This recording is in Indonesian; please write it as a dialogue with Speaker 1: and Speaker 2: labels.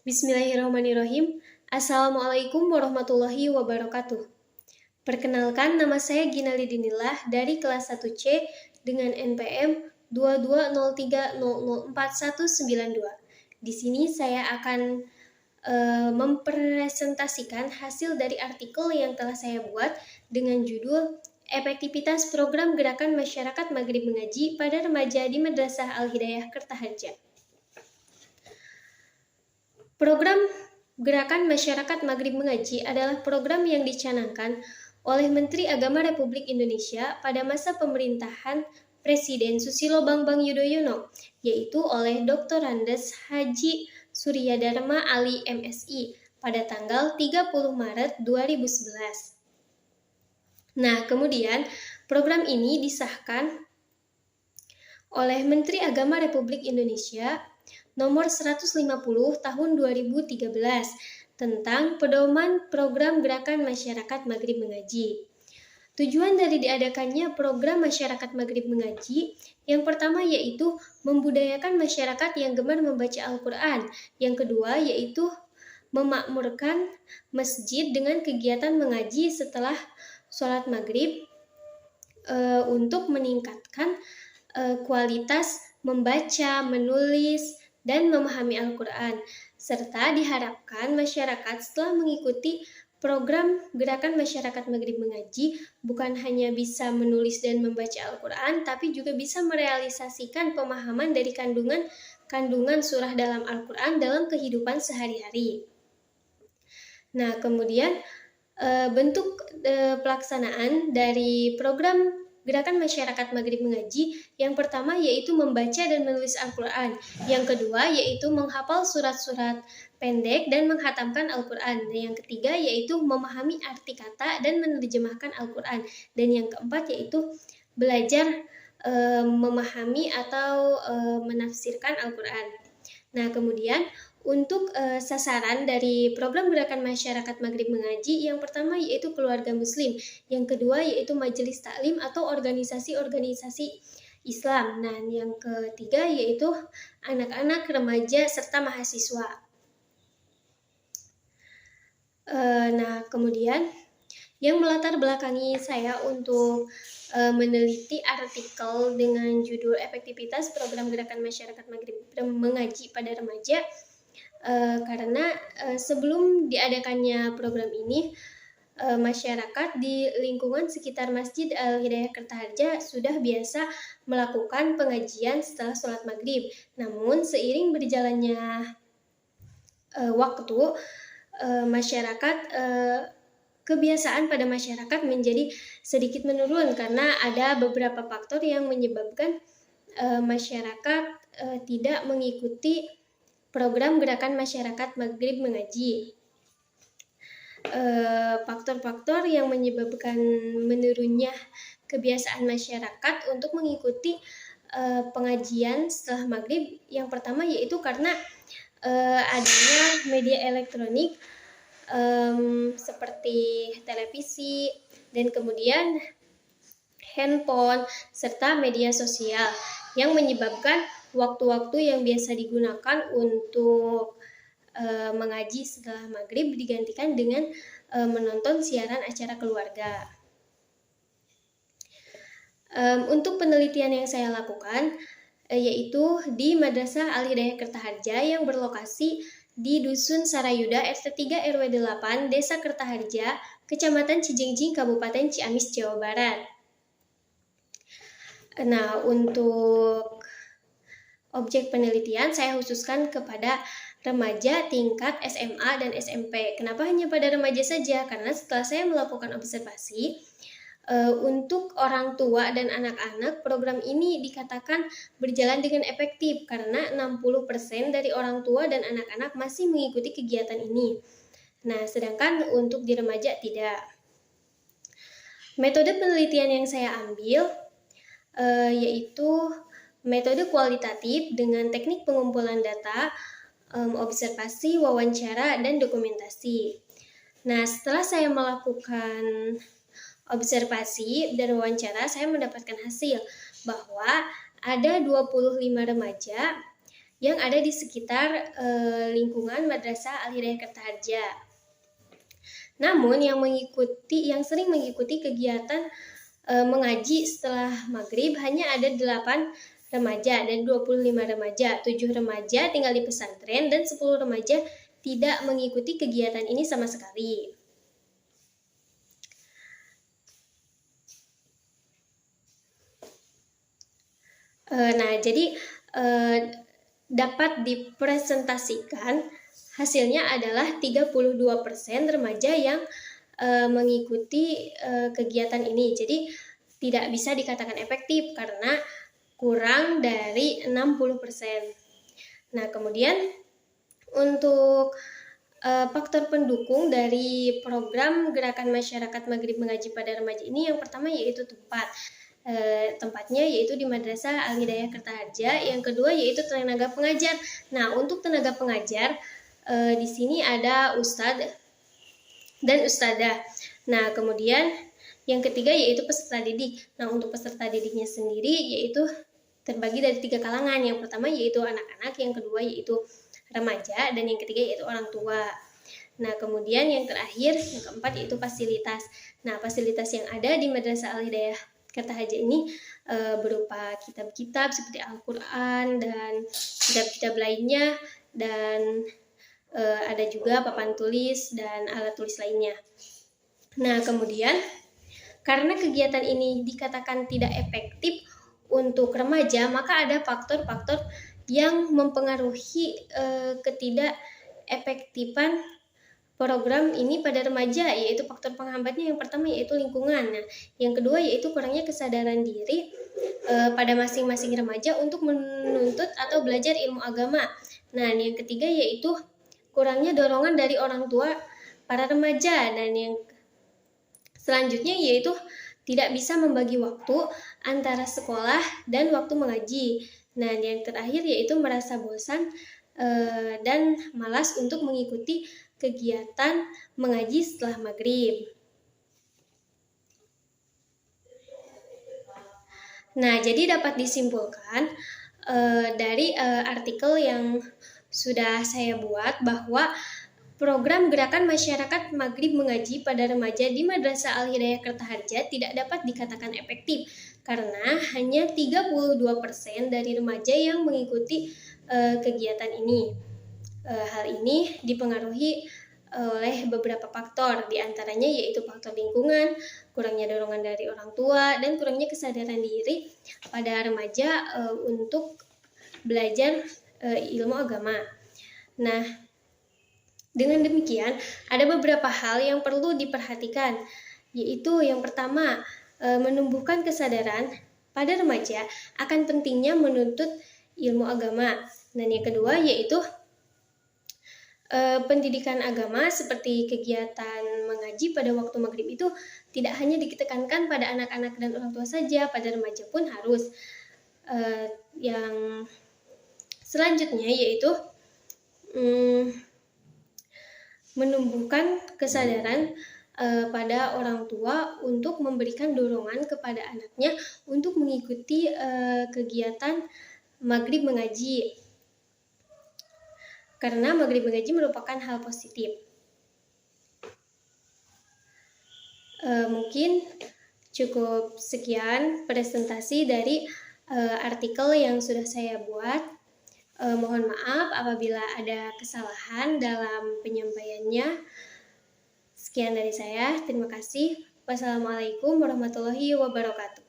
Speaker 1: Bismillahirrahmanirrahim. Assalamualaikum warahmatullahi wabarakatuh. Perkenalkan, nama saya Gina Lidinillah dari kelas 1C dengan NPM 2203004192. Di sini saya akan mempresentasikan hasil dari artikel yang telah saya buat dengan judul Efektivitas Program Gerakan Masyarakat Maghrib Mengaji pada Remaja di Madrasah Al-Hidayah Kertaharja. Program Gerakan Masyarakat Maghrib Mengaji adalah program yang dicanangkan oleh Menteri Agama Republik Indonesia pada masa pemerintahan Presiden Susilo Bambang Yudhoyono, yaitu oleh Dr. Andes Haji Surya Dharma Ali MSI pada tanggal 30 Maret 2011. Nah, kemudian program ini disahkan oleh Menteri Agama Republik Indonesia nomor 150 tahun 2013 tentang pedoman program gerakan masyarakat maghrib mengaji. Tujuan dari diadakannya program masyarakat maghrib mengaji yang pertama yaitu membudayakan masyarakat yang gemar membaca Al-Quran. Yang kedua yaitu memakmurkan masjid dengan kegiatan mengaji setelah sholat maghrib untuk meningkatkan kualitas membaca, menulis, dan memahami Al-Quran, serta diharapkan masyarakat setelah mengikuti program Gerakan Masyarakat Maghrib Mengaji bukan hanya bisa menulis dan membaca Al-Quran, tapi juga bisa merealisasikan pemahaman dari kandungan surah dalam Al-Quran dalam kehidupan sehari-hari. Nah, kemudian bentuk pelaksanaan dari program Gerakan Masyarakat Maghrib Mengaji yang pertama yaitu membaca dan menulis Al-Quran. Yang kedua yaitu menghafal surat-surat pendek dan menghatamkan Al-Quran. Dan yang ketiga yaitu memahami arti kata dan menerjemahkan Al-Quran. Dan yang keempat yaitu belajar memahami atau menafsirkan Al-Quran. Nah, kemudian untuk sasaran dari program Gerakan Masyarakat Maghrib Mengaji yang pertama yaitu keluarga muslim, yang kedua yaitu majelis taklim atau organisasi-organisasi Islam, dan yang ketiga yaitu anak-anak, remaja, serta mahasiswa. Nah, kemudian yang melatar belakangi saya untuk meneliti artikel dengan judul Efektivitas Program Gerakan Masyarakat Maghrib Mengaji pada Remaja karena sebelum diadakannya program ini masyarakat di lingkungan sekitar Masjid Al-Hidayah Kertaharja sudah biasa melakukan pengajian setelah sholat maghrib. Namun seiring berjalannya waktu masyarakat kebiasaan pada masyarakat menjadi sedikit menurun karena ada beberapa faktor yang menyebabkan masyarakat tidak mengikuti program Gerakan Masyarakat Maghrib Mengaji. Faktor-faktor yang menyebabkan menurunnya kebiasaan masyarakat untuk mengikuti pengajian setelah maghrib yang pertama yaitu karena adanya media elektronik seperti televisi dan kemudian handphone serta media sosial yang menyebabkan waktu-waktu yang biasa digunakan untuk mengaji setelah maghrib digantikan dengan menonton siaran acara keluarga. Untuk penelitian yang saya lakukan yaitu di Madrasah Al-Hidayah Kertaharja yang berlokasi di Dusun Sarayuda RT 3 RW 8 Desa Kertaharja, Kecamatan Cijengjing, Kabupaten Ciamis, Jawa Barat. Nah, untuk objek penelitian saya khususkan kepada remaja tingkat SMA dan SMP. Kenapa hanya pada remaja saja? Karena setelah saya melakukan observasi, untuk orang tua dan anak-anak program ini dikatakan berjalan dengan efektif karena 60% dari orang tua dan anak-anak masih mengikuti kegiatan ini. Nah, sedangkan untuk di remaja tidak. Metode penelitian yang saya ambil yaitu metode kualitatif dengan teknik pengumpulan data, observasi, wawancara, dan dokumentasi. Nah, setelah saya melakukan observasi dan wawancara, saya mendapatkan hasil bahwa ada 25 remaja yang ada di sekitar lingkungan Madrasah Al-Hidayah Kertaharja. Namun yang sering mengikuti kegiatan mengaji setelah maghrib hanya ada 8 remaja dan 25 remaja, 7 remaja tinggal di pesantren dan 10 remaja tidak mengikuti kegiatan ini sama sekali. Nah, jadi dapat dipresentasikan hasilnya adalah 32% remaja yang mengikuti kegiatan ini. Jadi tidak bisa dikatakan efektif karena kurang dari 60%. Nah, kemudian untuk faktor pendukung dari program Gerakan Masyarakat Maghrib Mengaji pada Remaja ini yang pertama yaitu tempatnya yaitu di Madrasah Al-Hidayah Kertaharja. Yang kedua yaitu tenaga pengajar. Nah, untuk tenaga pengajar di sini ada ustadz dan ustadzah. Nah, kemudian yang ketiga yaitu peserta didik. Nah, untuk peserta didiknya sendiri yaitu terbagi dari 3 kalangan. Yang pertama yaitu anak-anak, yang kedua yaitu remaja, dan yang ketiga yaitu orang tua. Nah, kemudian yang terakhir, yang keempat yaitu fasilitas. Nah, fasilitas yang ada di Madrasah Al-Hidayah Kertaharja ini berupa kitab-kitab seperti Al-Quran dan kitab-kitab lainnya, dan ada juga papan tulis dan alat tulis lainnya. Nah, kemudian karena kegiatan ini dikatakan tidak efektif untuk remaja, maka ada faktor-faktor yang mempengaruhi ketidakefektifan program ini pada remaja, yaitu faktor penghambatnya. Yang pertama yaitu lingkungan. Nah, yang kedua yaitu kurangnya kesadaran diri pada masing-masing remaja untuk menuntut atau belajar ilmu agama. Nah, yang ketiga yaitu kurangnya dorongan dari orang tua para remaja, dan yang selanjutnya yaitu tidak bisa membagi waktu antara sekolah dan waktu mengaji. Nah, yang terakhir yaitu merasa bosan dan malas untuk mengikuti kegiatan mengaji setelah maghrib. Nah, jadi dapat disimpulkan dari artikel yang sudah saya buat bahwa program Gerakan Masyarakat Maghrib Mengaji pada Remaja di Madrasah Al-Hidayah Kertaharja tidak dapat dikatakan efektif karena hanya 32% dari remaja yang mengikuti kegiatan ini. Hal ini dipengaruhi oleh beberapa faktor, diantaranya yaitu faktor lingkungan, kurangnya dorongan dari orang tua, dan kurangnya kesadaran diri pada remaja untuk belajar ilmu agama. Nah, dengan demikian ada beberapa hal yang perlu diperhatikan, yaitu yang pertama menumbuhkan kesadaran pada remaja akan pentingnya menuntut ilmu agama. Dan yang kedua yaitu pendidikan agama seperti kegiatan mengaji pada waktu maghrib itu tidak hanya ditekankan pada anak-anak dan orang tua saja, pada remaja pun harus. Yang selanjutnya yaitu menumbuhkan kesadaran pada orang tua untuk memberikan dorongan kepada anaknya untuk mengikuti kegiatan maghrib mengaji, karena maghrib mengaji merupakan hal positif. Mungkin cukup sekian presentasi dari artikel yang sudah saya buat. Mohon maaf apabila ada kesalahan dalam penyampaiannya. Sekian dari saya, terima kasih. Wassalamualaikum warahmatullahi wabarakatuh.